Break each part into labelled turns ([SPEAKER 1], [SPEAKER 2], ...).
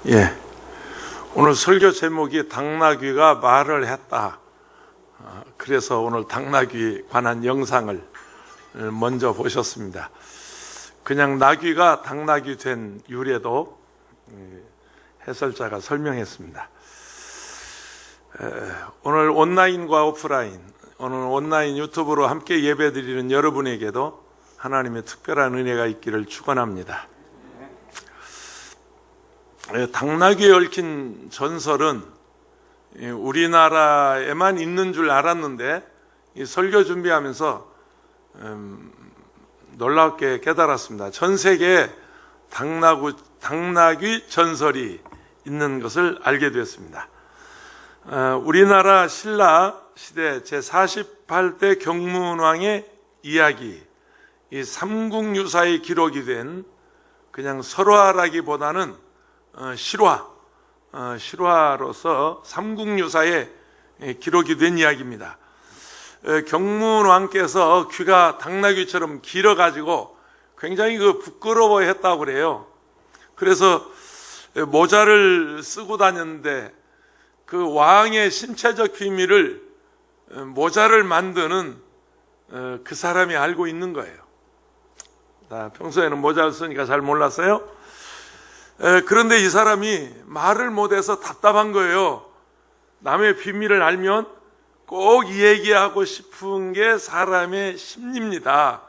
[SPEAKER 1] 예, 오늘 설교 제목이 당나귀가 말을 했다. 그래서 오늘 당나귀에 관한 영상을 먼저 보셨습니다. 그냥 나귀가 당나귀 된 유래도 해설자가 설명했습니다. 오늘 온라인과 오프라인, 오늘 온라인 유튜브로 함께 예배드리는 여러분에게도 하나님의 특별한 은혜가 있기를 축원합니다. 당나귀에 얽힌 전설은 우리나라에만 있는 줄 알았는데 이 설교 준비하면서 놀랍게 깨달았습니다. 전 세계에 당나귀 전설이 있는 것을 알게 되었습니다. 우리나라 신라 시대 제48대 경문왕의 이야기, 이 삼국유사에 기록이 된 그냥 설화라기보다는 실화로서 삼국유사에 기록이 된 이야기입니다. 경문왕께서 귀가 당나귀처럼 길어가지고 굉장히 부끄러워했다고 그래요. 그래서 모자를 쓰고 다녔는데 그 왕의 신체적 비밀을 모자를 만드는 그 사람이 알고 있는 거예요. 평소에는 모자를 쓰니까 잘 몰랐어요. 그런데 이 사람이 말을 못해서 답답한 거예요. 남의 비밀을 알면 꼭 얘기하고 싶은 게 사람의 심리입니다.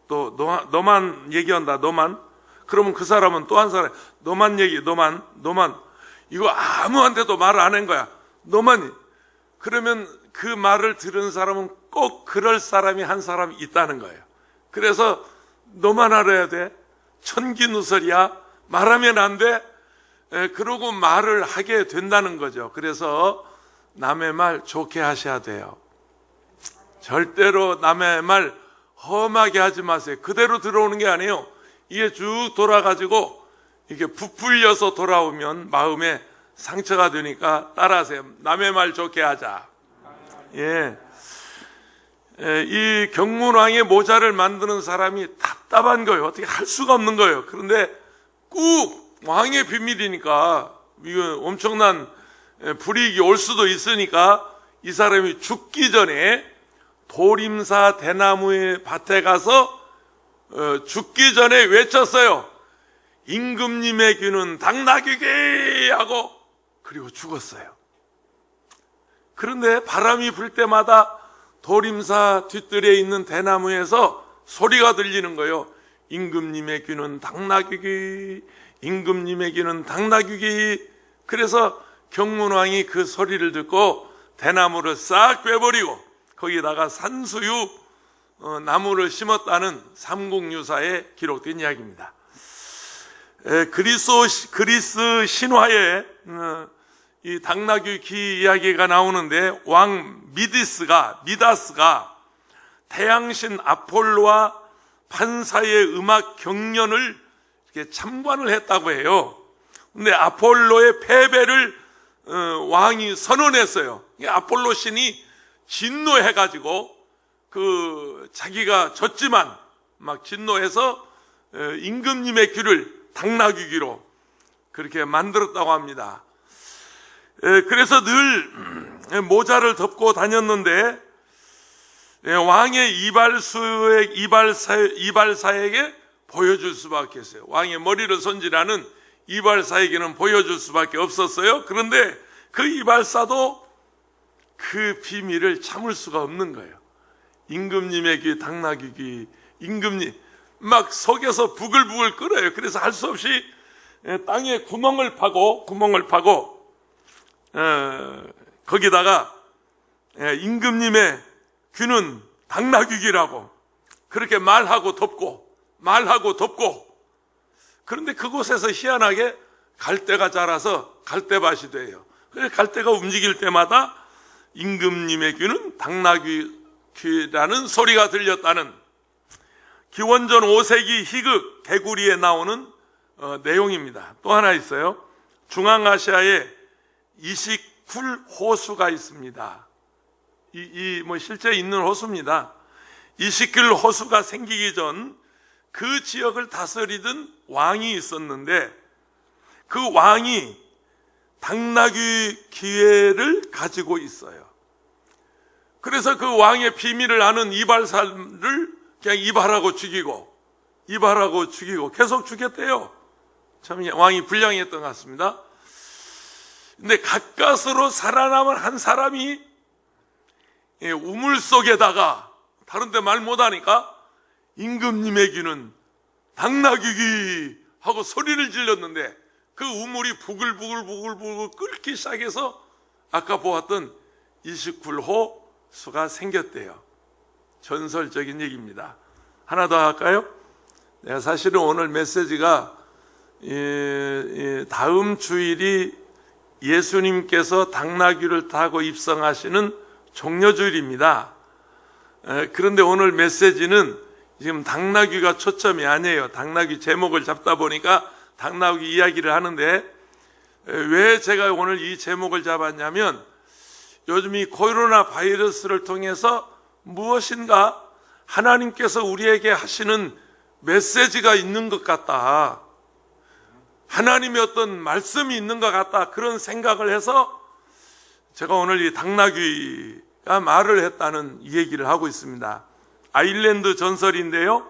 [SPEAKER 1] 또 너만 얘기한다, 너만. 그러면 그 사람은 또 한 사람, 너만 이거 아무한테도 말을 안 한 거야. 너만. 그러면 그 말을 들은 사람은 꼭 그럴 사람이 한 사람 있다는 거예요. 그래서 너만 알아야 돼. 천기누설이야. 말하면 안 돼. 그러고 말을 하게 된다는 거죠. 그래서 남의 말 좋게 하셔야 돼요. 절대로 남의 말 험하게 하지 마세요. 그대로 들어오는 게 아니에요. 이게 쭉 돌아가지고 이게 부풀려서 돌아오면 마음에 상처가 되니까 따라하세요. 남의 말 좋게 하자. 예. 이 경문왕의 모자를 만드는 사람이 답답한 거예요. 어떻게 할 수가 없는 거예요. 그런데 꼭 왕의 비밀이니까 이거 엄청난 불이익이 올 수도 있으니까 이 사람이 죽기 전에 도림사 대나무의 밭에 가서 죽기 전에 외쳤어요. 임금님의 귀는 당나귀게 하고 그리고 죽었어요. 그런데 바람이 불 때마다 도림사 뒤뜰에 있는 대나무에서 소리가 들리는 거예요. 임금님의 귀는 당나귀기, 임금님의 귀는 당나귀기. 그래서 경문왕이 그 소리를 듣고 대나무를 싹 빼버리고 거기다가 산수유 나무를 심었다는 삼국유사에 기록된 이야기입니다. 그리스 신화에 이 당나귀 귀 이야기가 나오는데 왕 미다스가 태양신 아폴로와 판사의 음악 경연을 이렇게 참관을 했다고 해요. 근데 아폴로의 패배를 왕이 선언했어요. 아폴로 신이 진노해가지고 자기가 졌지만 막 진노해서 임금님의 귀를 당나귀 귀로 그렇게 만들었다고 합니다. 그래서 늘 모자를 덮고 다녔는데 왕의 이발사에게 보여줄 수밖에 없어요. 왕의 머리를 손질하는 이발사에게는 보여줄 수밖에 없었어요. 그런데 그 이발사도 그 비밀을 참을 수가 없는 거예요. 임금님의 귀, 당나귀 귀, 임금님 막 속에서 부글부글 끓어요. 그래서 할 수 없이 땅에 구멍을 파고 거기다가 임금님의 귀는 당나귀 귀라고 그렇게 말하고 덮고 그런데 그곳에서 희한하게 갈대가 자라서 갈대밭이 돼요. 그래서 갈대가 움직일 때마다 임금님의 귀는 당나귀 귀라는 소리가 들렸다는 기원전 5세기 희극 개구리에 나오는 내용입니다. 또 하나 있어요. 중앙아시아에 이시쿨 호수가 있습니다. 실제 있는 호수입니다. 이시쿨 호수가 생기기 전 그 지역을 다스리던 왕이 있었는데 그 왕이 당나귀 기회를 가지고 있어요. 그래서 그 왕의 비밀을 아는 이발사를 그냥 이발하고 죽이고 계속 죽였대요. 참 왕이 불량했던 것 같습니다. 근데 가까스로 살아남은 한 사람이 우물 속에다가 다른 데 말 못하니까 임금님의 귀는 당나귀 하고 소리를 질렀는데 그 우물이 부글부글 끓기 시작해서 아까 보았던 29호 수가 생겼대요. 전설적인 얘기입니다. 하나 더 할까요? 내가 사실은 오늘 메시지가 다음 주일이 예수님께서 당나귀를 타고 입성하시는 종려주일입니다. 그런데 오늘 메시지는 지금 당나귀가 초점이 아니에요. 당나귀 제목을 잡다 보니까 당나귀 이야기를 하는데, 왜 제가 오늘 이 제목을 잡았냐면 요즘 이 코로나 바이러스를 통해서 무엇인가 하나님께서 우리에게 하시는 메시지가 있는 것 같다, 하나님의 어떤 말씀이 있는 것 같다, 그런 생각을 해서 제가 오늘 이 당나귀가 말을 했다는 얘기를 하고 있습니다. 아일랜드 전설인데요,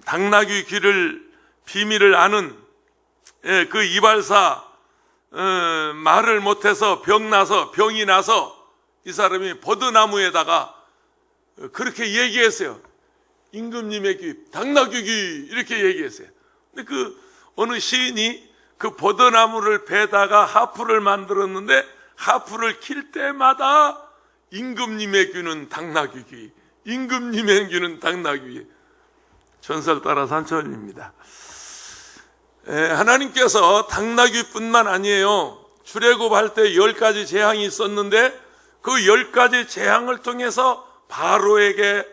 [SPEAKER 1] 당나귀 귀를 비밀을 아는 그 이발사, 말을 못해서 병이 나서 이 사람이 버드나무에다가 그렇게 얘기했어요. 임금님의 귀, 당나귀 귀, 이렇게 얘기했어요. 근데 그 어느 시인이 그 버드나무를 베다가 하프를 만들었는데 하프를 킬 때마다 임금님의 귀는 당나귀 귀, 임금님의 귀는 당나귀 귀. 전설 따라 산천입니다. 하나님께서 당나귀뿐만 아니에요. 출애굽할 때 10가지 재앙이 있었는데 그 10가지 재앙을 통해서 바로에게,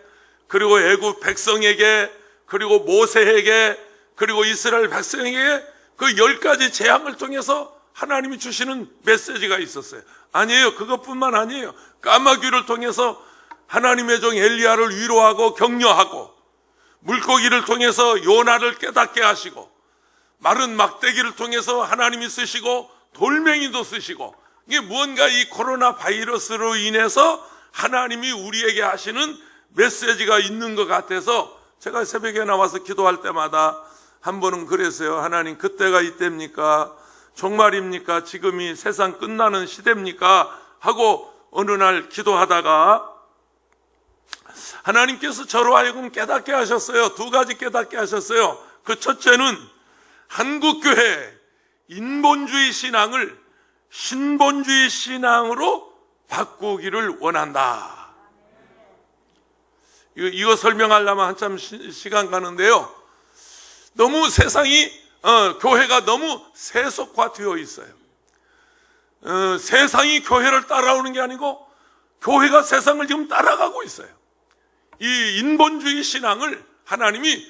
[SPEAKER 1] 그리고 애굽 백성에게, 그리고 모세에게, 그리고 이스라엘 백성에게 그 10가지 재앙을 통해서 하나님이 주시는 메시지가 있었어요. 아니에요. 그것뿐만 아니에요. 까마귀를 통해서 하나님의 종 엘리야를 위로하고 격려하고, 물고기를 통해서 요나를 깨닫게 하시고, 마른 막대기를 통해서 하나님이 쓰시고, 돌멩이도 쓰시고, 이게 무언가 이 코로나 바이러스로 인해서 하나님이 우리에게 하시는 메시지가 있는 것 같아서 제가 새벽에 나와서 기도할 때마다 한 번은 그랬어요. 하나님, 그때가 이때입니까? 종말입니까? 지금이 세상 끝나는 시대입니까? 하고 어느 날 기도하다가 하나님께서 저로 하여금 깨닫게 하셨어요. 2가지 깨닫게 하셨어요. 그 첫째는 한국교회 인본주의 신앙을 신본주의 신앙으로 바꾸기를 원한다. 이거 설명하려면 한참 시간 가는데요. 너무 세상이, 교회가 너무 세속화되어 있어요. 세상이 교회를 따라오는 게 아니고 교회가 세상을 지금 따라가고 있어요. 이 인본주의 신앙을 하나님이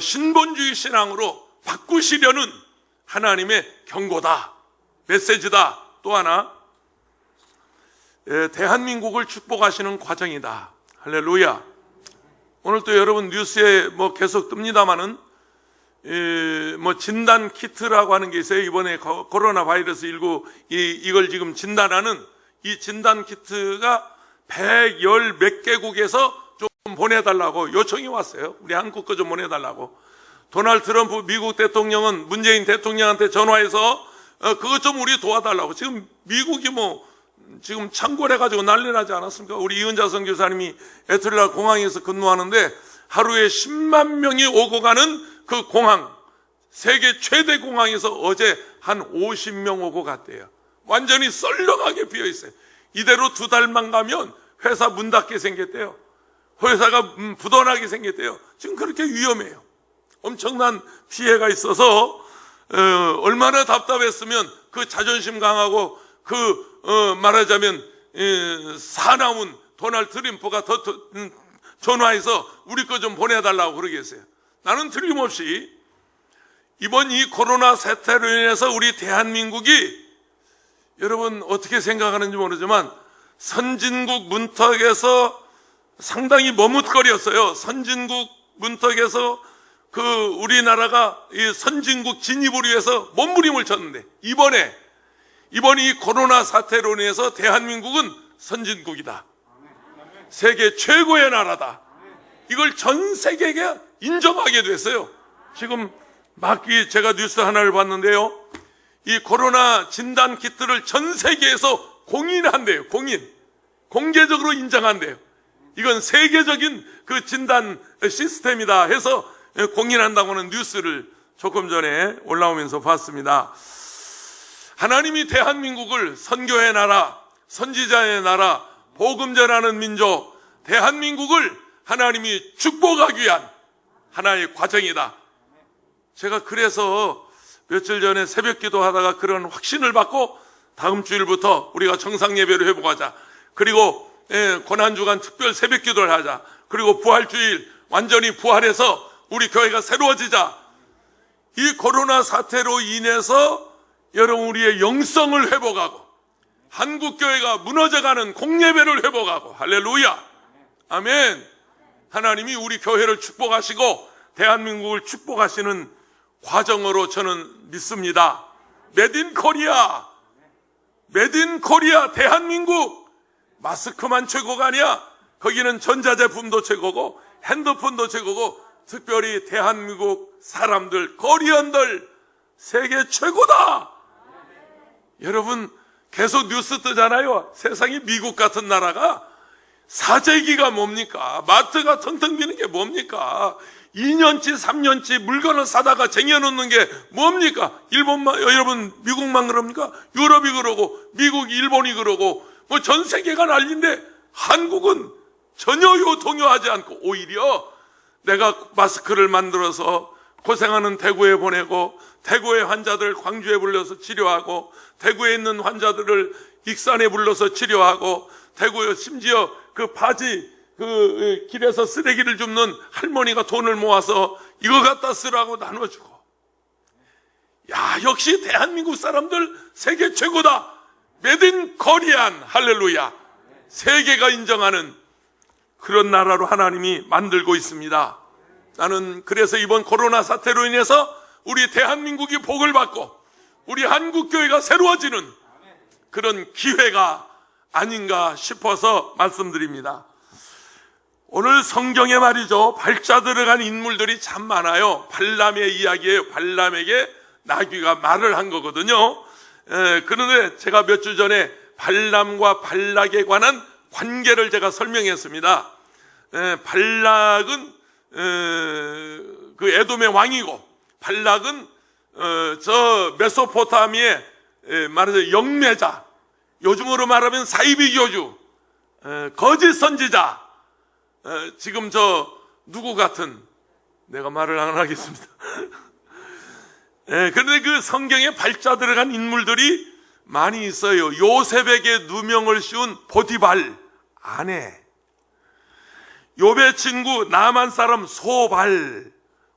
[SPEAKER 1] 신본주의 신앙으로 바꾸시려는 하나님의 경고다, 메시지다. 또 하나, 대한민국을 축복하시는 과정이다. 할렐루야. 오늘 또 여러분 뉴스에 계속 뜹니다마는 진단 키트라고 하는 게 있어요. 이번에 코로나 바이러스 19 이걸 지금 진단하는 이 진단 키트가 110 몇 개국에서 좀 보내달라고 요청이 왔어요. 우리 한국 거 좀 보내달라고. 도널드 트럼프 미국 대통령은 문재인 대통령한테 전화해서 그것 좀 우리 도와달라고. 지금 미국이 지금 창궐해가지고 난리 나지 않았습니까? 우리 이은자 선교사님이 애틀랜타 공항에서 근무하는데 하루에 10만 명이 오고 가는 그 공항, 세계 최대 공항에서 어제 한 50명 오고 갔대요. 완전히 썰렁하게 비어있어요. 이대로 2달만 가면 회사 문 닫게 생겼대요. 회사가 부도나게 생겼대요. 지금 그렇게 위험해요. 엄청난 피해가 있어서 얼마나 답답했으면 그 자존심 강하고 말하자면 사나운 도널드 트럼프가 전화해서 우리 거 좀 보내달라고 그러겠어요. 나는 틀림없이 이번 이 코로나 사태로 인해서 우리 대한민국이, 여러분 어떻게 생각하는지 모르지만 선진국 문턱에서 상당히 머뭇거렸어요. 선진국 문턱에서 우리나라가 이 선진국 진입을 위해서 몸부림을 쳤는데 이번 이 코로나 사태로 인해서 대한민국은 선진국이다. 세계 최고의 나라다. 이걸 전 세계가 인정하게 됐어요. 지금 제가 뉴스 하나를 봤는데요. 이 코로나 진단 키트를 전 세계에서 공인한대요. 공개적으로 인정한대요. 이건 세계적인 그 진단 시스템이다 해서 공인한다고 하는 뉴스를 조금 전에 올라오면서 봤습니다. 하나님이 대한민국을 선교의 나라, 선지자의 나라, 복음 전하는 민족, 대한민국을 하나님이 축복하기 위한 하나의 과정이다. 제가 그래서 며칠 전에 새벽 기도하다가 그런 확신을 받고 다음 주일부터 우리가 정상 예배를 회복하자. 그리고 고난주간 특별 새벽 기도를 하자. 그리고 부활주일 완전히 부활해서 우리 교회가 새로워지자. 이 코로나 사태로 인해서 여러분 우리의 영성을 회복하고 한국교회가 무너져가는 공예배를 회복하고 할렐루야 아멘. 하나님이 우리 교회를 축복하시고 대한민국을 축복하시는 과정으로 저는 믿습니다. 메드 인 코리아 대한민국. 마스크만 최고가 아니야. 거기는 전자제품도 최고고 핸드폰도 최고고 특별히 대한민국 사람들, 코리언들 세계 최고다. 여러분 계속 뉴스 뜨잖아요. 세상에 미국 같은 나라가 사재기가 뭡니까? 마트가 텅텅 비는 게 뭡니까? 2년치 3년치 물건을 사다가 쟁여놓는 게 뭡니까? 여러분 미국만 그럽니까? 유럽이 그러고 미국 일본이 그러고 뭐 전 세계가 난리인데 한국은 전혀 동요하지 않고 오히려 내가 마스크를 만들어서 고생하는 대구에 보내고 대구의 환자들 광주에 불러서 치료하고 대구에 있는 환자들을 익산에 불러서 치료하고 대구에 심지어 그 바지 길에서 쓰레기를 줍는 할머니가 돈을 모아서 이거 갖다 쓰라고 나눠주고. 야, 역시 대한민국 사람들 세계 최고다. 메드 인 코리안 할렐루야. 세계가 인정하는 그런 나라로 하나님이 만들고 있습니다. 나는 그래서 이번 코로나 사태로 인해서 우리 대한민국이 복을 받고 우리 한국교회가 새로워지는 그런 기회가 아닌가 싶어서 말씀드립니다. 오늘 성경에 말이죠, 발자 들어간 인물들이 참 많아요. 발람의 이야기예요. 발람에게 나귀가 말을 한 거거든요. 그런데 제가 몇 주 전에 발람과 발락에 관한 관계를 제가 설명했습니다. 발락은 그 에돔의 왕이고 발락은 저 메소포타미아의 말하자면 영매자, 요즘으로 말하면 사이비 교주, 거짓 선지자. 지금 저 누구 같은, 내가 말을 안 하겠습니다. 그런데 그 성경에 발자 들어간 인물들이 많이 있어요. 요셉에게 누명을 씌운 보디발 아내, 욥의 친구 나만 사람 소발.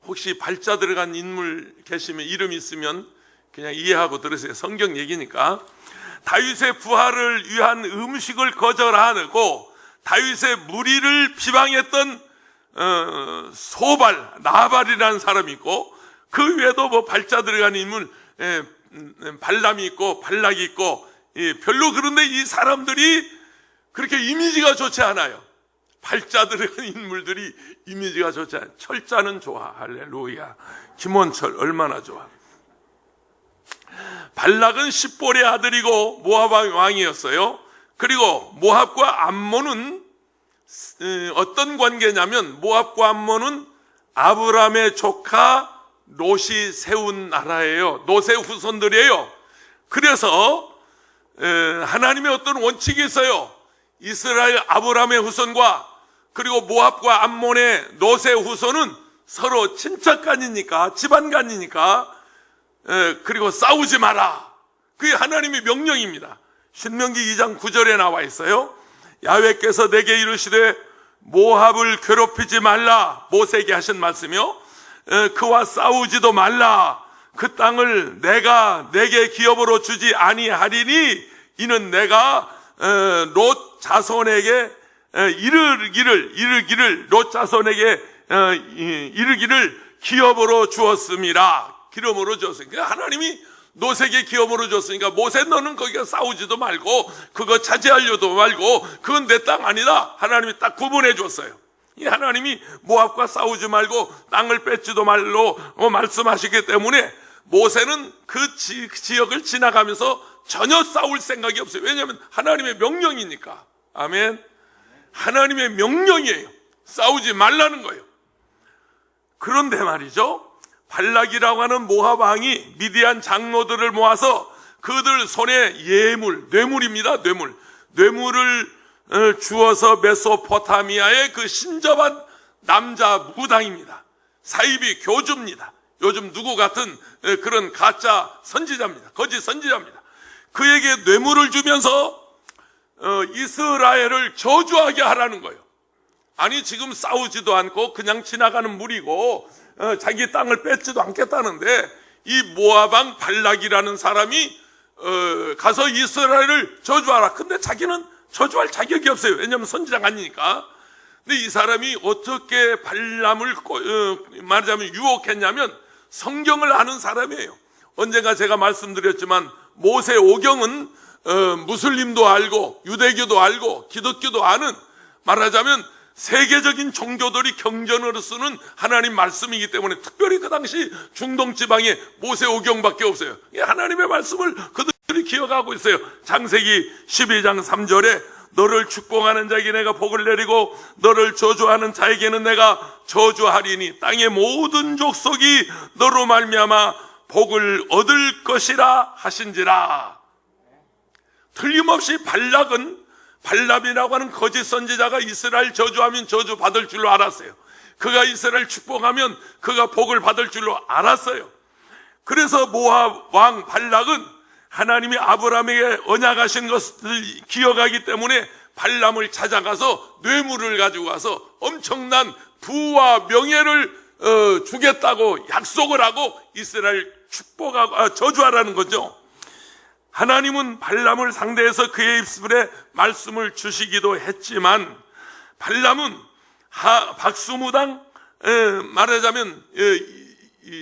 [SPEAKER 1] 혹시 발자 들어간 인물 계시면, 이름 있으면 그냥 이해하고 들으세요. 성경 얘기니까. 다윗의 부활을 위한 음식을 거절하고 다윗의 무리를 비방했던 소발, 나발이라는 사람이 있고, 그 외에도 뭐 발자 들어간 인물 발람이 있고 발락이 있고, 별로. 그런데 이 사람들이 그렇게 이미지가 좋지 않아요. 발자 들어간 인물들이 이미지가 좋지 않아요. 철자는 좋아. 할렐루야. 김원철 얼마나 좋아. 발락은 십볼의 아들이고 모압 왕이었어요. 그리고 모압과 암몬은 어떤 관계냐면, 모압과 암몬은 아브라함의 조카 롯이 세운 나라예요. 롯의 후손들이에요. 그래서 하나님의 어떤 원칙이 있어요. 이스라엘 아브라함의 후손과 그리고 모압과 암몬의 롯의 후손은 서로 친척간이니까, 집안간이니까, 그리고 싸우지 마라. 그게 하나님의 명령입니다. 신명기 2장 9절에 나와 있어요. 야훼께서 내게 이르시되 모압을 괴롭히지 말라. 모세에게 하신 말씀이요. 그와 싸우지도 말라. 그 땅을 내가 내게 기업으로 주지 아니하리니 이는 내가 롯 자손에게 이르기를 롯 자손에게 이르기를 기업으로 주었습니다. 기업으로 주었으니까 하나님이 노색의 기업으로 줬으니까 모세 너는 거기가 싸우지도 말고 그거 차지하려도 말고 그건 내 땅 아니다. 하나님이 딱 구분해 줬어요. 이 하나님이 모압과 싸우지 말고 땅을 뺏지도 말로 말씀하시기 때문에 모세는 그 지역을 지나가면서 전혀 싸울 생각이 없어요. 왜냐하면 하나님의 명령이니까. 아멘. 하나님의 명령이에요. 싸우지 말라는 거예요. 그런데 말이죠, 발락이라고 하는 모압 왕이 미디안 장로들을 모아서 그들 손에 뇌물입니다. 뇌물을 주어서 메소포타미아의 그 신접한 남자 무당입니다. 사이비 교주입니다. 요즘 누구 같은 그런 가짜 선지자입니다. 거짓 선지자입니다. 그에게 뇌물을 주면서 이스라엘을 저주하게 하라는 거예요. 아니 지금 싸우지도 않고 그냥 지나가는 물이고 자기 땅을 뺏지도 않겠다는데 이 모압 왕 발락이라는 사람이 가서 이스라엘을 저주하라. 근데 자기는 저주할 자격이 없어요. 왜냐하면 선지자가 아니니까. 근데 이 사람이 어떻게 발람을 말하자면 유혹했냐면 성경을 아는 사람이에요. 언젠가 제가 말씀드렸지만 모세 오경은 무슬림도 알고 유대교도 알고 기독교도 아는, 말하자면 세계적인 종교들이 경전으로 쓰는 하나님 말씀이기 때문에 특별히 그 당시 중동 지방에 모세 오경밖에 없어요. 하나님의 말씀을 그들이 기억하고 있어요. 창세기 12장 3절에 너를 축복하는 자에게 내가 복을 내리고 너를 저주하는 자에게는 내가 저주하리니 땅의 모든 족속이 너로 말미암아 복을 얻을 것이라 하신지라. 틀림없이 발람이라고 하는 거짓 선지자가 이스라엘 저주하면 저주받을 줄로 알았어요. 그가 이스라엘 축복하면 그가 복을 받을 줄로 알았어요. 그래서 모압 왕 발락은 하나님이 아브라함에게 언약하신 것을 기억하기 때문에 발람을 찾아가서 뇌물을 가지고 와서 엄청난 부와 명예를 주겠다고 약속을 하고 이스라엘 축복하고 저주하라는 거죠. 하나님은 발람을 상대해서 그의 입술에 말씀을 주시기도 했지만 발람은 박수무당, 말하자면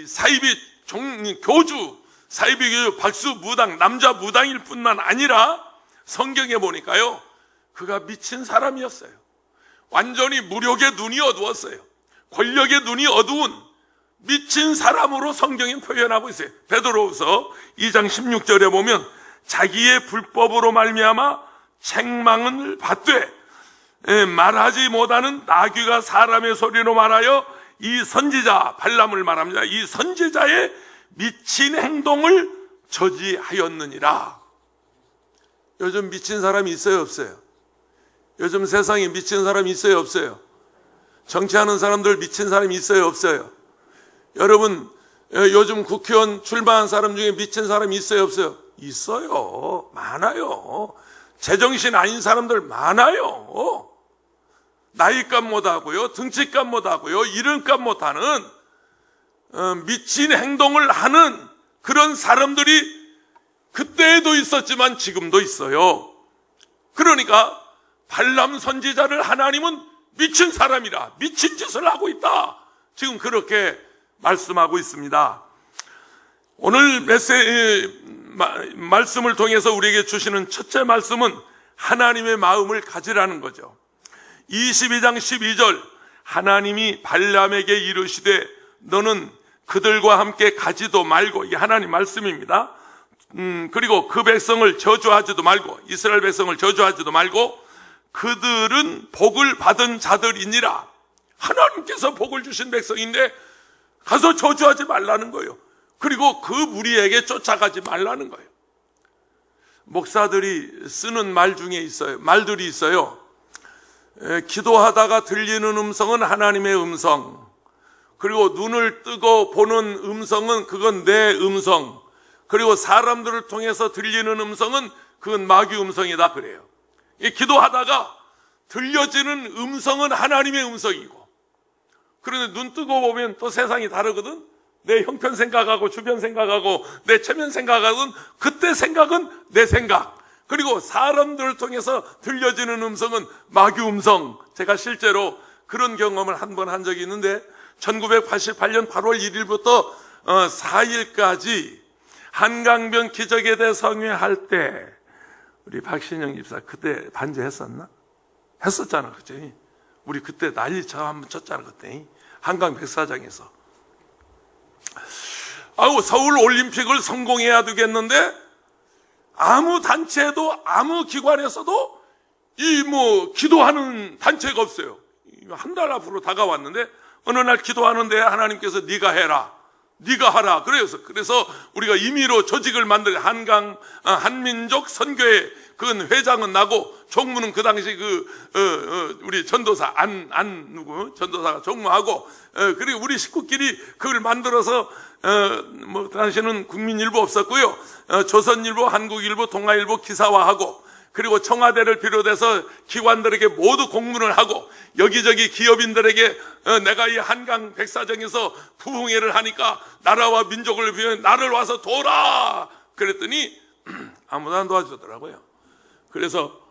[SPEAKER 1] 사이비 교주, 사이비 교주 박수무당, 남자 무당일 뿐만 아니라 성경에 보니까요, 그가 미친 사람이었어요. 완전히 무력의 눈이 어두웠어요. 권력의 눈이 어두운 미친 사람으로 성경이 표현하고 있어요. 베드로후서 2장 16절에 보면 자기의 불법으로 말미암아 책망을 받되 말하지 못하는 나귀가 사람의 소리로 말하여 이 선지자 발람을 말합니다. 이 선지자의 미친 행동을 저지하였느니라. 요즘 미친 사람이 있어요, 없어요? 요즘 세상에 미친 사람이 있어요, 없어요? 정치하는 사람들 미친 사람이 있어요, 없어요? 여러분, 요즘 국회의원 출마한 사람 중에 미친 사람이 있어요, 없어요? 있어요. 많아요. 제정신 아닌 사람들 많아요. 나이값 못하고요, 등치값 못하고요, 이름값 못하는 미친 행동을 하는 그런 사람들이 그때에도 있었지만 지금도 있어요. 그러니까 발람 선지자를 하나님은 미친 사람이라, 미친 짓을 하고 있다, 지금 그렇게 말씀하고 있습니다. 오늘 말씀을 통해서 우리에게 주시는 첫째 말씀은 하나님의 마음을 가지라는 거죠. 22장 12절 하나님이 발람에게 이르시되 너는 그들과 함께 가지도 말고, 이게 하나님 말씀입니다. 그리고 그 백성을 저주하지도 말고, 이스라엘 백성을 저주하지도 말고 그들은 복을 받은 자들이니라. 하나님께서 복을 주신 백성인데 가서 저주하지 말라는 거예요. 그리고 그 무리에게 쫓아가지 말라는 거예요. 목사들이 쓰는 말 중에 말들이 있어요. 기도하다가 들리는 음성은 하나님의 음성, 그리고 눈을 뜨고 보는 음성은 그건 내 음성, 그리고 사람들을 통해서 들리는 음성은 그건 마귀 음성이다 그래요. 기도하다가 들려지는 음성은 하나님의 음성이고, 그런데 눈 뜨고 보면 또 세상이 다르거든. 내 형편 생각하고 주변 생각하고 내 체면 생각하건 그때 생각은 내 생각, 그리고 사람들을 통해서 들려지는 음성은 마귀 음성. 제가 실제로 그런 경험을 한 번 한 적이 있는데, 1988년 8월 1일부터 4일까지 한강변 기적에 대해 성회할 때 우리 박신영 집사 그때 반주했었나? 했었잖아, 그치? 우리 그때 난리 한번 쳤잖아, 그때. 한강 백사장에서. 아우, 서울 올림픽을 성공해야 되겠는데, 아무 단체도, 아무 기관에서도 기도하는 단체가 없어요. 한 달 앞으로 다가왔는데, 어느 날 기도하는데 하나님께서 네가 해라. 네가 하라. 그래서 우리가 임의로 조직을 만들어 한민족 선교회 그건 회장은 나고 총무는 그 당시 우리 전도사 전도사가 총무하고 그리고 우리 식구끼리 그걸 만들어서 당시에는 국민일보 없었고요. 조선일보, 한국일보, 동아일보 기사화하고 그리고 청와대를 비롯해서 기관들에게 모두 공문을 하고 여기저기 기업인들에게 내가 이 한강 백사장에서 부흥회를 하니까 나라와 민족을 위해 나를 와서 도와라 그랬더니 아무도 안 도와주더라고요. 그래서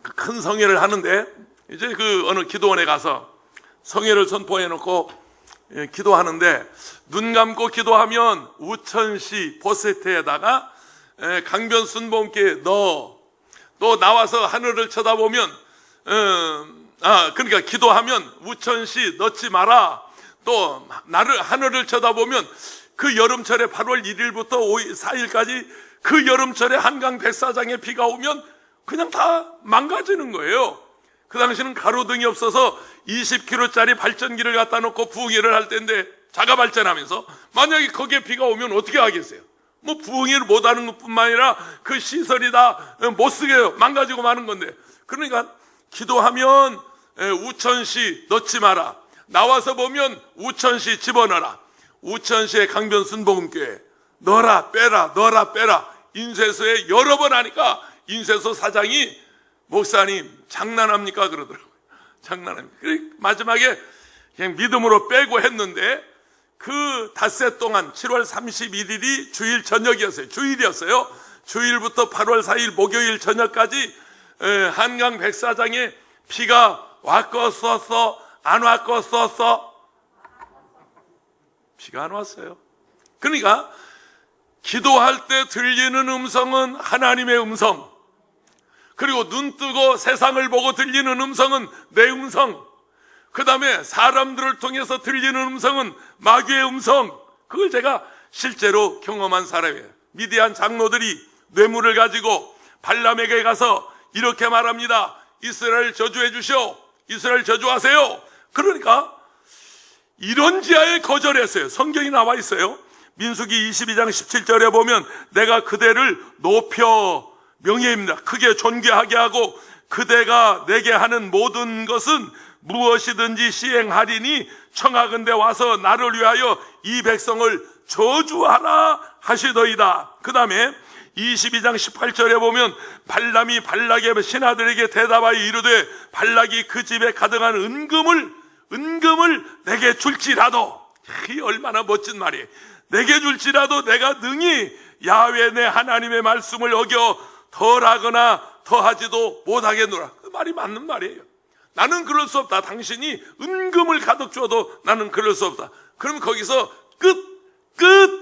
[SPEAKER 1] 큰 성회를 하는데 이제 어느 기도원에 가서 성회를 선포해 놓고 기도하는데 눈 감고 기도하면 우천시 보세트에다가 강변순복음교회 너 나와서 하늘을 쳐다보면 그러니까 기도하면 우천시 넣지 마라. 또 하늘을 쳐다보면 그 여름철에 8월 1일부터 4일까지 그 여름철에 한강 백사장에 비가 오면 그냥 다 망가지는 거예요. 그 당시는 가로등이 없어서 20km짜리 발전기를 갖다 놓고 부흥회를 할 때인데 자가 발전하면서 만약에 거기에 비가 오면 어떻게 하겠어요? 부흥회를 못하는 것뿐만 아니라 그 시설이 다 못 쓰게 망가지고 마는 건데 그러니까 기도하면 우천시 넣지 마라. 나와서 보면 우천시 집어넣어라. 우천시의 강변순복음교회 넣어라 빼라 인쇄소에 여러 번 하니까 인쇄소 사장이 목사님 장난합니까? 그러더라고요. 장난합니까? 마지막에 그냥 믿음으로 빼고 했는데 그 닷새 동안 7월 31일이 주일 저녁이었어요. 주일이었어요. 주일부터 8월 4일 목요일 저녁까지 한강 백사장에 비가 왔고 썼어 안 왔고 썼어 비가 안 왔어요. 그러니까 기도할 때 들리는 음성은 하나님의 음성, 그리고 눈 뜨고 세상을 보고 들리는 음성은 내 음성, 그 다음에 사람들을 통해서 들리는 음성은 마귀의 음성. 그걸 제가 실제로 경험한 사람이에요. 미디안 장로들이 뇌물을 가지고 발람에게 가서 이렇게 말합니다. 이스라엘 저주해 주시오. 이스라엘 저주하세요. 그러니까 이런 지하에 거절했어요. 성경이 나와 있어요. 민수기 22장 17절에 보면 내가 그대를 높여 명예입니다. 크게 존귀하게 하고 그대가 내게 하는 모든 것은 무엇이든지 시행하리니 청하건대 와서 나를 위하여 이 백성을 저주하라 하시더이다. 그 다음에 22장 18절에 보면 발람이 발락의 신하들에게 대답하여 이르되 발락이 그 집에 가득한 은금을 내게 줄지라도, 이 얼마나 멋진 말이에요. 내게 줄지라도 내가 능히 야훼 내 하나님의 말씀을 어겨 덜하거나 더하지도 못하겠노라. 그 말이 맞는 말이에요. 나는 그럴 수 없다. 당신이 은금을 가득 줘도 나는 그럴 수 없다. 그럼 거기서 끝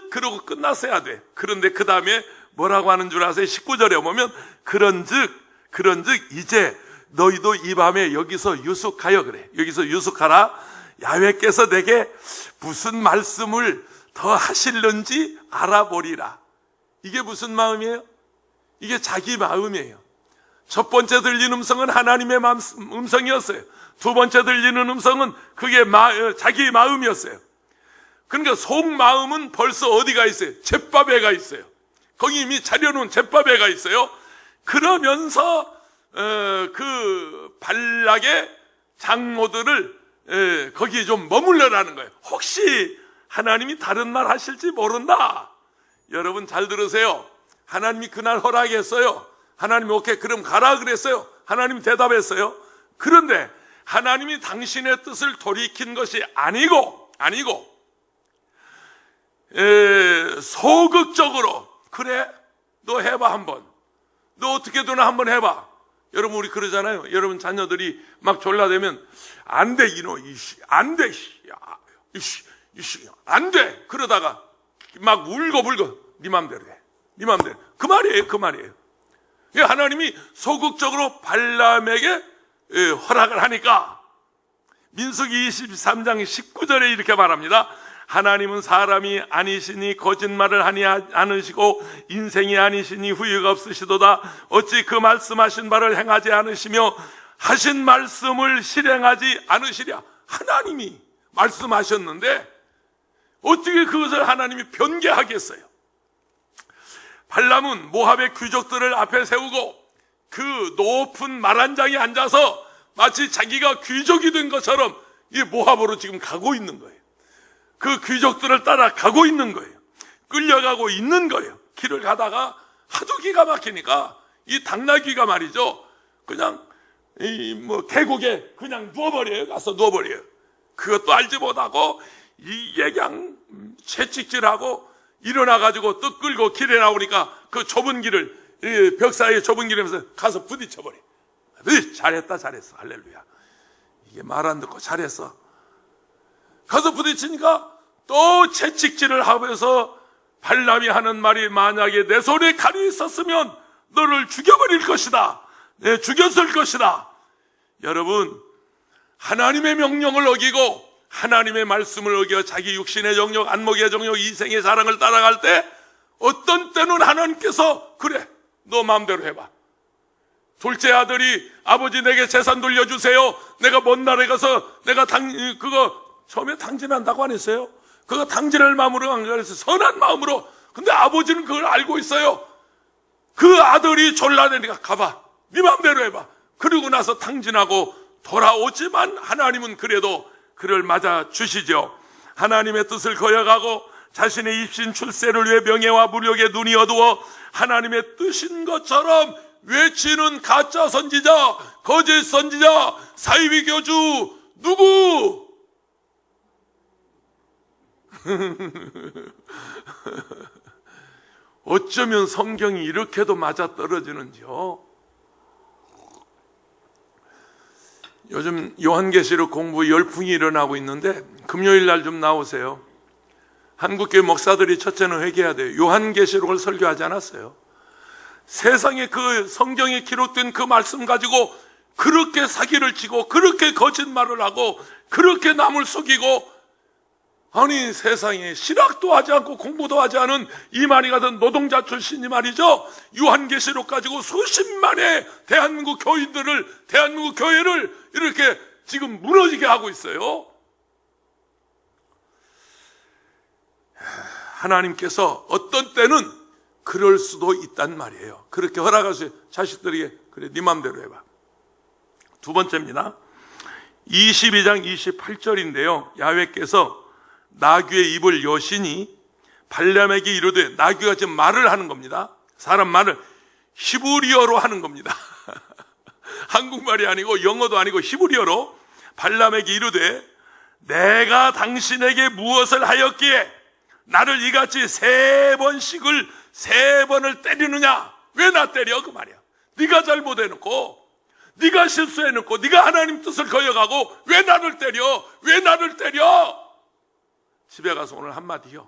[SPEAKER 1] 그러고 끝났어야 돼. 그런데 그 다음에 뭐라고 하는 줄 아세요? 19절에 보면 그런즉 이제 너희도 이 밤에 여기서 유숙하여 그래. 여기서 유숙하라. 야훼께서 내게 무슨 말씀을 더 하실는지 알아보리라. 이게 무슨 마음이에요? 이게 자기 마음이에요. 첫 번째 들리는 음성은 하나님의 음성이었어요. 두 번째 들리는 음성은 그게 자기 마음이었어요. 그러니까 속마음은 벌써 어디가 있어요? 잿밥에가 있어요. 거기 이미 차려놓은 잿밥에가 있어요. 그러면서 그 발락의 장로들을 거기에 좀 머물러라는 거예요. 혹시 하나님이 다른 말 하실지 모른다. 여러분 잘 들으세요. 하나님이 그날 허락했어요. 하나님이 오케이 그럼 가라 그랬어요. 하나님이 대답했어요. 그런데 하나님이 당신의 뜻을 돌이킨 것이 아니고 소극적으로 그래 너 해봐 한번, 너 어떻게 되나 한번 해봐, 여러분 우리 그러잖아요. 여러분 자녀들이 막 졸라대면 안 돼 이놈 이씨 안 돼 이씨 안 돼. 그러다가 막 울고 네 맘대로 해. 네 맘대로. 그 말이에요. 하나님이 소극적으로 발람에게 허락을 하니까 민수기 23장 19절에 이렇게 말합니다. 하나님은 사람이 아니시니 거짓말을 하니 않으시고 인생이 아니시니 후회가 없으시도다. 어찌 그 말씀하신 바를 행하지 않으시며 하신 말씀을 실행하지 않으시랴. 하나님이 말씀하셨는데 어떻게 그것을 하나님이 변개하겠어요? 발람은 모압의 귀족들을 앞에 세우고 그 높은 말한장에 앉아서 마치 자기가 귀족이 된 것처럼 이 모압으로 지금 가고 있는 거예요. 그 귀족들을 따라 가고 있는 거예요. 끌려가고 있는 거예요. 길을 가다가 하도 기가 막히니까 이 당나귀가 말이죠. 그냥 계곡에 그냥 누워버려요. 가서 누워버려요. 그것도 알지 못하고 이게 그냥 채찍질하고 일어나가지고 떡 끌고 길에 나오니까 그 좁은 길을 벽 사이에 좁은 길이면서 가서 부딪혀버려. 잘했다 잘했어 할렐루야. 이게 말 안 듣고 잘했어. 가서 부딪히니까 또 채찍질을 하면서 발람이 하는 말이 만약에 내 손에 칼이 있었으면 너를 죽여버릴 것이다. 죽였을 것이다. 여러분 하나님의 명령을 어기고 하나님의 말씀을 어겨 자기 육신의 정욕, 안목의 정욕, 이생의 사랑을 따라갈 때 어떤 때는 하나님께서 그래 너 마음대로 해봐. 둘째 아들이 아버지 내게 재산 돌려주세요. 내가 먼 나라에 가서 내가 그거 처음에 당진한다고 안 했어요? 그거 당진할 마음으로 안 그랬어요. 선한 마음으로. 근데 아버지는 그걸 알고 있어요. 그 아들이 졸라대니까 가봐. 네 마음대로 해봐. 그러고 나서 당진하고 돌아오지만 하나님은 그래도 그를 맞아 주시죠. 하나님의 뜻을 거역하고 자신의 입신 출세를 위해 명예와 무력에 눈이 어두워 하나님의 뜻인 것처럼 외치는 가짜 선지자, 거짓 선지자, 사이비 교주 누구? 어쩌면 성경이 이렇게도 맞아떨어지는지요. 요즘 요한계시록 공부 열풍이 일어나고 있는데 금요일 날 좀 나오세요. 한국교회 목사들이 첫째는 회개해야 돼요. 요한계시록을 설교하지 않았어요. 세상에 그 성경에 기록된 그 말씀 가지고 그렇게 사기를 치고 그렇게 거짓말을 하고 그렇게 남을 속이고, 아니 세상에 신학도 하지 않고 공부도 하지 않은 이만희 같은 노동자 출신이 말이죠, 요한계시록 가지고 수십만의 대한민국 교인들을, 대한민국 교회를 이렇게 지금 무너지게 하고 있어요. 하나님께서 어떤 때는 그럴 수도 있단 말이에요. 그렇게 허락하세요. 자식들에게 그래 네 맘대로 해봐. 두 번째입니다. 22장 28절인데요 야훼께서 나귀의 입을 여시니 발람에게 이르되, 나귀가 지금 말을 하는 겁니다. 사람 말을 히브리어로 하는 겁니다. 한국말이 아니고 영어도 아니고 히브리어로 발람에게 이르되, 내가 당신에게 무엇을 하였기에 나를 이같이 세 번을 때리느냐? 왜 나 때려? 그 말이야. 네가 잘못해놓고, 네가 실수해놓고, 네가 하나님 뜻을 거역하고 왜 나를 때려? 왜 나를 때려? 집에 가서 오늘 한마디요.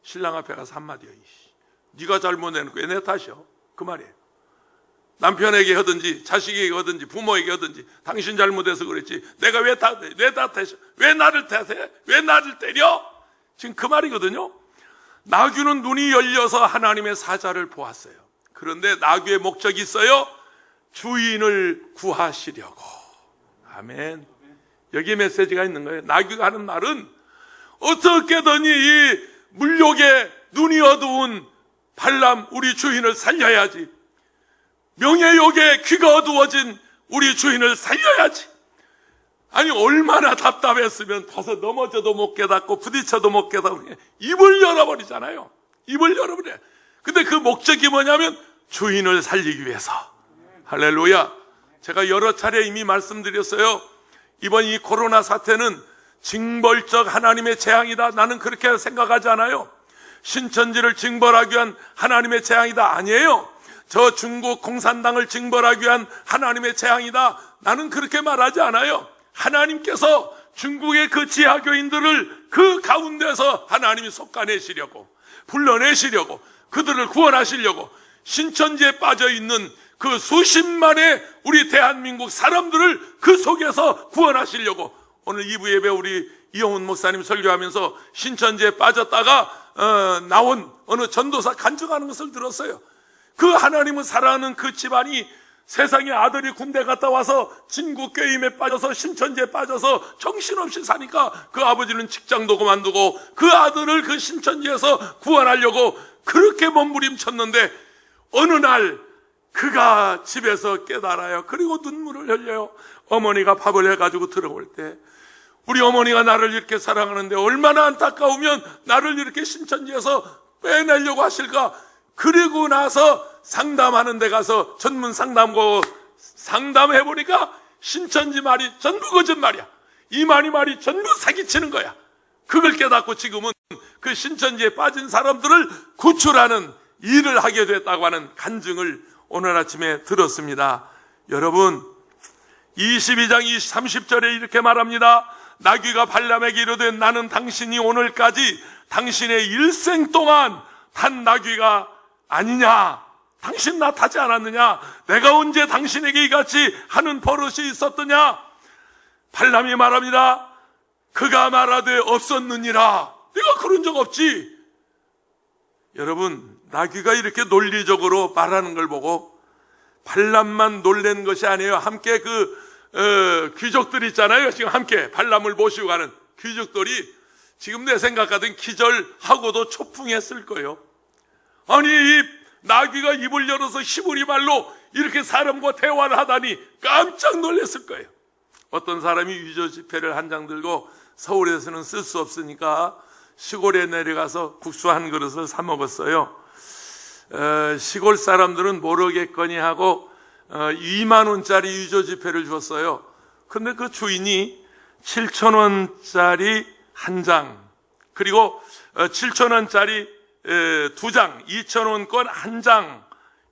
[SPEAKER 1] 신랑 앞에 가서 한마디요. 네가 잘못해놓고 왜 내 탓이요? 그 말이에요. 남편에게 하든지 자식에게 하든지 부모에게 하든지 당신 잘못해서 그랬지, 내가 왜 탓해? 왜 나를 탓해? 왜 나를 때려? 지금 그 말이거든요. 나귀는 눈이 열려서 하나님의 사자를 보았어요. 그런데 나귀의 목적이 있어요. 주인을 구하시려고. 아멘. 여기에 메시지가 있는 거예요. 나귀가 하는 말은 어떻게든 이 물욕에 눈이 어두운 발람 우리 주인을 살려야지, 명예욕에 귀가 어두워진 우리 주인을 살려야지. 아니 얼마나 답답했으면 가서 넘어져도 못 깨닫고 부딪혀도 못 깨닫고 입을 열어버리잖아요. 입을 열어버려. 근데 그 목적이 뭐냐면 주인을 살리기 위해서. 할렐루야. 제가 여러 차례 이미 말씀드렸어요. 이번 이 코로나 사태는 징벌적 하나님의 재앙이다. 나는 그렇게 생각하지 않아요. 신천지를 징벌하기 위한 하나님의 재앙이다. 아니에요. 저 중국 공산당을 징벌하기 위한 하나님의 재앙이다. 나는 그렇게 말하지 않아요. 하나님께서 중국의 그 지하교인들을 그 가운데서 하나님이 솎아내시려고, 불러내시려고, 그들을 구원하시려고 신천지에 빠져있는 그 수십만의 우리 대한민국 사람들을 그 속에서 구원하시려고 오늘 2부 예배 우리 이용훈 목사님 설교하면서 신천지에 빠졌다가 나온 어느 전도사 간증하는 것을 들었어요. 그 하나님을 사랑하는 그 집안이 세상에 아들이 군대 갔다 와서 진국교임에 빠져서 신천지에 빠져서 정신없이 사니까 그 아버지는 직장도 그만두고 그 아들을 그 신천지에서 구원하려고 그렇게 몸부림쳤는데 어느 날 그가 집에서 깨달아요. 그리고 눈물을 흘려요. 어머니가 밥을 해가지고 들어올 때 우리 어머니가 나를 이렇게 사랑하는데 얼마나 안타까우면 나를 이렇게 신천지에서 빼내려고 하실까. 그리고 나서 상담하는 데 가서 전문 상담고 상담해보니까 신천지 말이 전부 거짓말이야. 이만희 말이 전부 사기치는 거야. 그걸 깨닫고 지금은 그 신천지에 빠진 사람들을 구출하는 일을 하게 됐다고 하는 간증을 오늘 아침에 들었습니다. 여러분 22장 30절에 이렇게 말합니다. 나귀가 발람에게 이르되 나는 당신이 오늘까지 당신의 일생 동안 탄 나귀가 아니냐? 당신 나 타지 않았느냐? 내가 언제 당신에게 이같이 하는 버릇이 있었더냐? 발람이 말합니다. 그가 말하되 없었느니라. 내가 그런 적 없지. 여러분 나귀가 이렇게 논리적으로 말하는 걸 보고 발람만 놀란 것이 아니에요. 함께 귀족들 있잖아요. 지금 함께 발람을 모시고 가는 귀족들이 지금 내 생각 같은 기절하고도 초풍했을 거예요. 아니 이 나귀가 입을 열어서 히브리 말로 이렇게 사람과 대화를 하다니 깜짝 놀랐을 거예요. 어떤 사람이 위조 지폐를 한 장 들고 서울에서는 쓸 수 없으니까 시골에 내려가서 국수 한 그릇을 사 먹었어요. 시골 사람들은 모르겠거니 하고 2만 원짜리 위조 지폐를 줬어요. 근데 그 주인이 7,000원짜리 한 장, 그리고 7,000원짜리 2장, 2,000원권 한 장,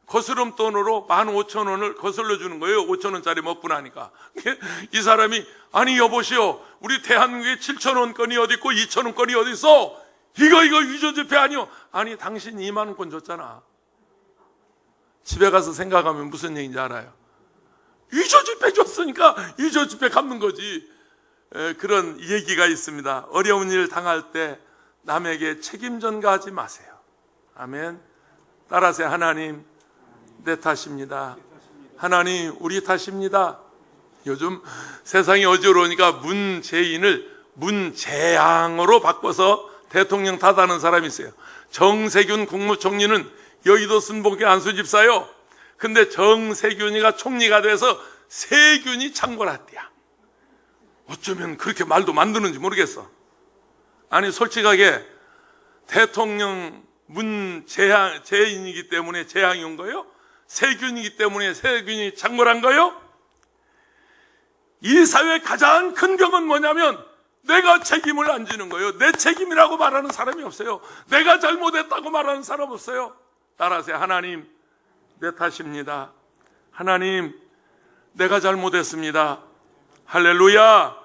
[SPEAKER 1] 거스름 돈으로 15,000원을 거슬러 주는 거예요. 5,000원짜리 먹고 나니까. 이 사람이 아니 여보시오, 우리 대한민국에 7,000원권이 어디 있고 2,000원권이 어디 있어? 이거 위조 지폐 아니요? 아니 당신 2만 원권 줬잖아. 집에 가서 생각하면 무슨 얘기인지 알아요? 위조 지폐 줬으니까 위조 지폐 갚는 거지. 그런 얘기가 있습니다. 어려운 일 당할 때 남에게 책임 전가하지 마세요. 아멘. 따라서 하나님 내 탓입니다. 하나님 우리 탓입니다. 요즘 세상이 어지러우니까 문재인을 문재앙으로 바꿔서 대통령 탓하는 사람이 있어요. 정세균 국무총리는 여의도 순복의 안수집사요. 근데 정세균이가 총리가 돼서 세균이 창궐했대야. 어쩌면 그렇게 말도 만드는지 모르겠어. 아니 솔직하게 대통령 문재인이기 때문에 재앙이 온 거예요? 세균이기 때문에 세균이 창궐한 거예요? 이 사회의 가장 큰 병은 뭐냐면 내가 책임을 안 지는 거예요. 내 책임이라고 말하는 사람이 없어요. 내가 잘못했다고 말하는 사람 없어요. 따라서 하나님 내 탓입니다. 하나님 내가 잘못했습니다. 할렐루야.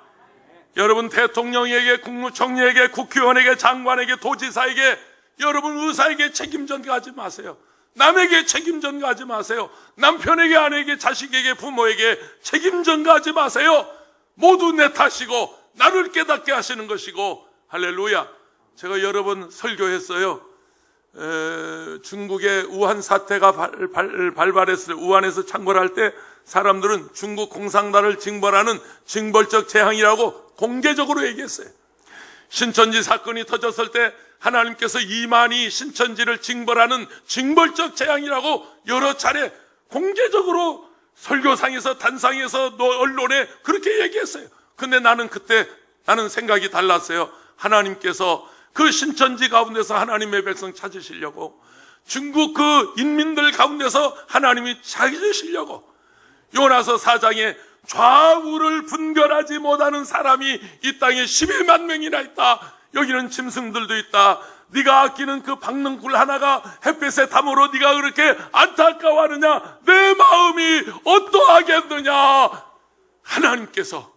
[SPEAKER 1] 여러분 대통령에게, 국무총리에게, 국회의원에게, 장관에게, 도지사에게, 여러분 의사에게 책임 전가하지 마세요. 남에게 책임 전가하지 마세요. 남편에게, 아내에게, 자식에게, 부모에게 책임 전가하지 마세요. 모두 내 탓이고 나를 깨닫게 하시는 것이고. 할렐루야. 제가 여러 번 설교했어요. 중국의 우한 사태가 발발했을 때, 우한에서 창궐할 때 사람들은 중국 공산당을 징벌하는 징벌적 재앙이라고 공개적으로 얘기했어요. 신천지 사건이 터졌을 때 하나님께서 이만희 신천지를 징벌하는 징벌적 재앙이라고 여러 차례 공개적으로 설교상에서, 단상에서, 언론에 그렇게 얘기했어요. 근데 나는 그때 생각이 달랐어요. 하나님께서 그 신천지 가운데서 하나님의 백성 찾으시려고, 중국 그 인민들 가운데서 하나님이 찾으시려고, 요나서 4장에 좌우를 분별하지 못하는 사람이 이 땅에 12만 명이나 있다. 여기는 짐승들도 있다. 네가 아끼는 그 박는 굴 하나가 햇빛에 탐으로 네가 그렇게 안타까워하느냐? 내 마음이 어떠하겠느냐? 하나님께서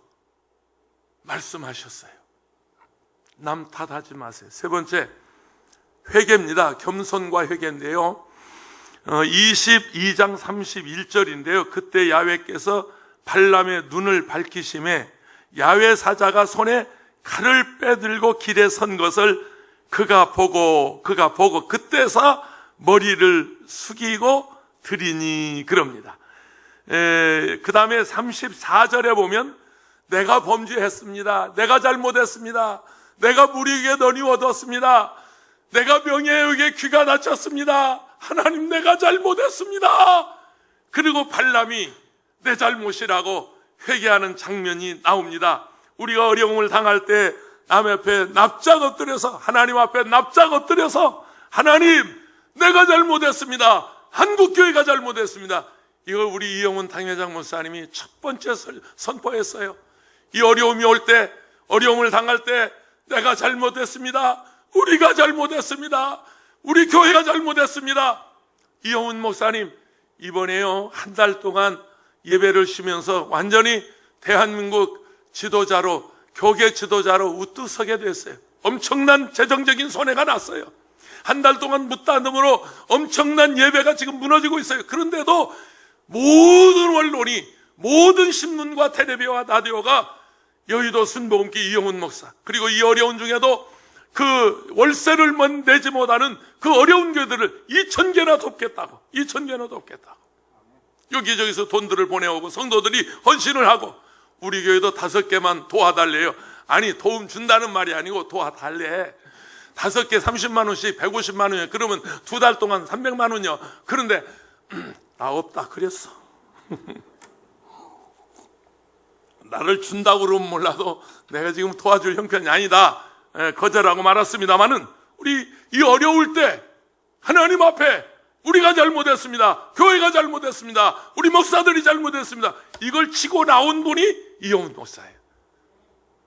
[SPEAKER 1] 말씀하셨어요. 남 탓하지 마세요. 세 번째, 회개입니다. 겸손과 회개인데요. 22장 31절인데요. 그때 야훼께서 발람의 눈을 밝히심에 야훼 사자가 손에 칼을 빼들고 길에 선 것을 그가 보고 그때서 머리를 숙이고 드리니 그럽니다. 그 다음에 34절에 보면 내가 범죄했습니다. 내가 잘못했습니다. 내가 무리에게 너니 얻었습니다. 내가 명예에 의해 귀가 다쳤습니다. 하나님, 내가 잘못했습니다. 그리고 발람이 내 잘못이라고 회개하는 장면이 나옵니다. 우리가 어려움을 당할 때 남 앞에 납작 엎드려서, 하나님 앞에 납작 엎드려서, 하나님, 내가 잘못했습니다. 한국교회가 잘못했습니다. 이걸 우리 이영훈 당회장 목사님이 첫 번째 선포했어요. 이 어려움이 올 때, 어려움을 당할 때 내가 잘못했습니다. 우리가 잘못했습니다. 우리 교회가 잘못했습니다. 이영훈 목사님, 이번에요, 한 달 동안 예배를 쉬면서 완전히 대한민국 지도자로, 교계 지도자로 우뚝 서게 됐어요. 엄청난 재정적인 손해가 났어요. 한 달 동안 무단으로 엄청난 예배가 지금 무너지고 있어요. 그런데도 모든 언론이, 모든 신문과 텔레비와 라디오가 여의도 순복음교회 이영훈 목사, 그리고 이 어려운 중에도 그 월세를 내지 못하는 그 어려운 교회들을 2,000개나 돕겠다고, 2,000개나 돕겠다고 여기저기서 돈들을 보내오고 성도들이 헌신을 하고, 우리 교회도 5개만 도와달래요. 아니, 도움 준다는 말이 아니고 도와달래. 5개 30만 원씩 150만 원이요. 그러면 2달 동안 300만 원이요. 그런데 나 없다 그랬어. 나를 준다고 그러면 몰라도 내가 지금 도와줄 형편이 아니다, 거절하고 말았습니다마는, 우리 이 어려울 때 하나님 앞에 우리가 잘못했습니다. 교회가 잘못했습니다. 우리 목사들이 잘못했습니다. 이걸 치고 나온 분이 이영훈 목사예요.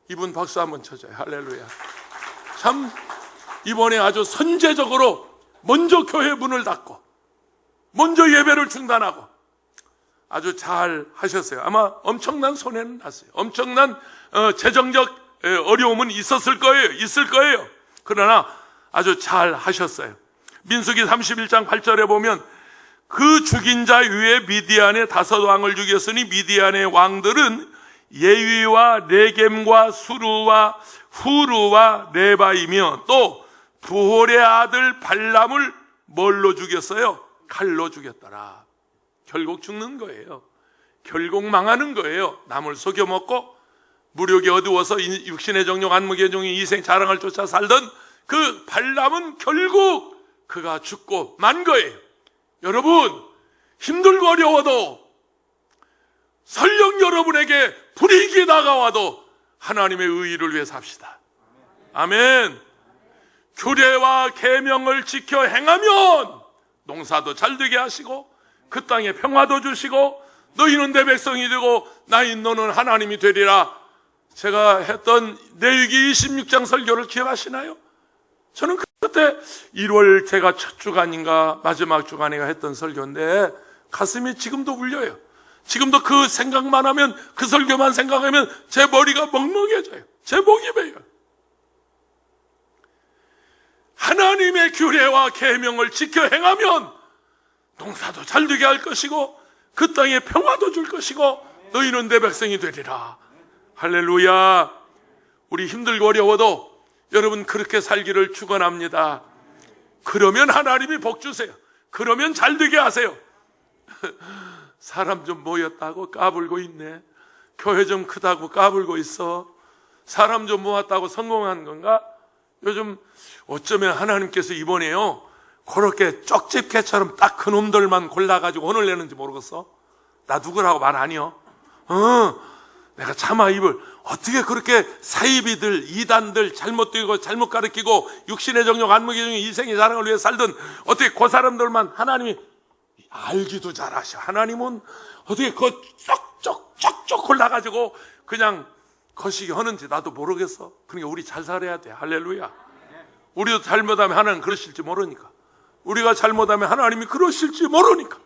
[SPEAKER 1] 이분 박수 한번 쳐줘요. 할렐루야. 참 이번에 아주 선제적으로 먼저 교회 문을 닫고 먼저 예배를 중단하고 아주 잘 하셨어요. 아마 엄청난 손해는 났어요. 엄청난 재정적 어려움은 있을 거예요. 그러나 아주 잘 하셨어요. 민수기 31장 8절에 보면 그 죽인 자 위에 미디안의 5왕을 죽였으니 미디안의 왕들은 예위와 레겜과 수루와 후루와 레바이며 또 부홀의 아들 발람을 뭘로 죽였어요? 칼로 죽였더라. 결국 죽는 거예요. 결국 망하는 거예요. 남을 속여먹고 무력이 어두워서 육신의 정욕 안목의 종이 이생 자랑을 쫓아 살던 그 발람은 결국 그가 죽고 만 거예요. 여러분, 힘들고 어려워도, 설령 여러분에게 불이익이 다가와도 하나님의 의의를 위해 삽시다. 아멘. 규례와 계명을 지켜 행하면 농사도 잘 되게 하시고 그 땅에 평화도 주시고 너희는 내 백성이 되고 나인 너는 하나님이 되리라. 제가 했던 레위기 26장 설교를 기억하시나요? 저는 그때 1월 제가 첫 주간인가 마지막 주간인가 했던 설교인데 가슴이 지금도 울려요. 지금도 그 생각만 하면, 그 설교만 생각하면 제 머리가 멍멍해져요. 제 목이 베요. 하나님의 규례와 계명을 지켜 행하면 농사도 잘 되게 할 것이고 그 땅에 평화도 줄 것이고 너희는 내 백성이 되리라. 할렐루야. 우리 힘들고 어려워도 여러분 그렇게 살기를 축원합니다. 그러면 하나님이 복 주세요. 그러면 잘 되게 하세요. 사람 좀 모였다고 까불고 있네. 교회 좀 크다고 까불고 있어. 사람 좀 모았다고 성공한 건가? 요즘 어쩌면 하나님께서 이번에요 그렇게 쪽집게처럼 딱 그놈들만 골라가지고 혼을 내는지 모르겠어. 나 누구라고 말 아니요. 내가 차마 입을 어떻게 그렇게 사이비들, 이단들, 잘못되고 잘못 가르치고 육신의 정욕 안목의 정욕 이생의 자랑을 위해 살던 어떻게 그 사람들만 하나님이 알기도 잘하셔. 하나님은 어떻게 그 쪽쪽 골라가지고 그냥 거시기 하는지 나도 모르겠어. 그러니까 우리 잘 살아야 돼. 할렐루야. 우리도 잘못하면 하나님 그러실지 모르니까. 우리가 잘못하면 하나님이 그러실지 모르니까.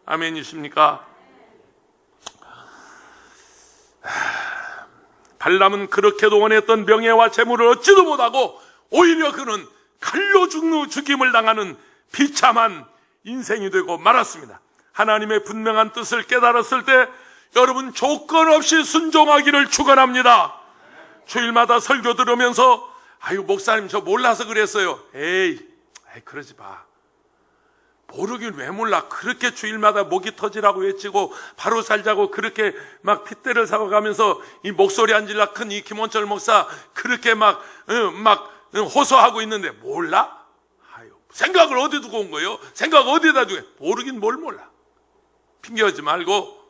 [SPEAKER 1] 아멘이십니까? 발람은 그렇게도 원했던 명예와 재물을 얻지도 못하고 오히려 그는 칼로 죽임을 당하는 비참한 인생이 되고 말았습니다. 하나님의 분명한 뜻을 깨달았을 때 여러분 조건 없이 순종하기를 축원합니다. 주일마다 설교 들으면서 아유 목사님 저 몰라서 그랬어요. 에이 그러지 마. 모르긴 왜 몰라. 그렇게 주일마다 목이 터지라고 외치고 바로 살자고 그렇게 막 핏대를 사가면서 이 목소리 안 질라 큰 이 김원철 목사 그렇게 막 호소하고 있는데 몰라? 아유, 생각을 어디 두고 온 거예요? 생각 어디다 두고 모르긴 뭘 몰라. 핑계하지 말고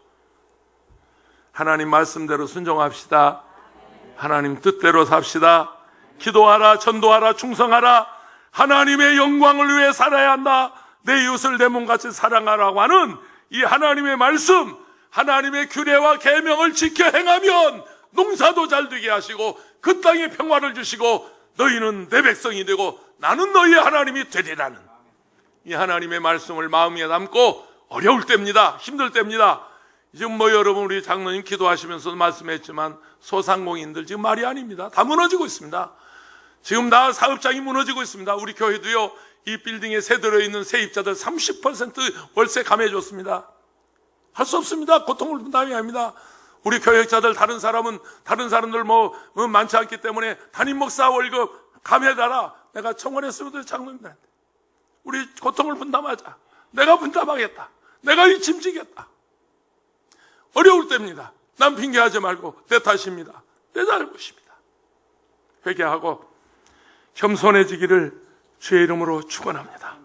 [SPEAKER 1] 하나님 말씀대로 순종합시다. 하나님 뜻대로 삽시다. 기도하라, 전도하라, 충성하라. 하나님의 영광을 위해 살아야 한다. 내 이웃을 내 몸같이 사랑하라고 하는 이 하나님의 말씀, 하나님의 규례와 계명을 지켜 행하면 농사도 잘 되게 하시고 그 땅에 평화를 주시고 너희는 내 백성이 되고 나는 너희의 하나님이 되리라는 이 하나님의 말씀을 마음에 담고 어려울 때입니다. 힘들 때입니다. 지금 여러분 우리 장로님 기도하시면서 말씀했지만 소상공인들 지금 말이 아닙니다. 다 무너지고 있습니다. 지금 다 사업장이 무너지고 있습니다. 우리 교회도요. 이 빌딩에 새 들어있는 세입자들 30% 월세 감해줬습니다. 할 수 없습니다. 고통을 분담해야 합니다. 우리 교역자들 다른 사람들 많지 않기 때문에 담임 목사 월급 감해달라. 내가 청원했으면 장로님들 우리 고통을 분담하자. 내가 분담하겠다. 내가 이 짐지겠다. 어려울 때입니다. 남 핑계하지 말고 내 탓입니다. 내 잘못입니다. 회개하고 겸손해지기를 주의 이름으로 축원합니다.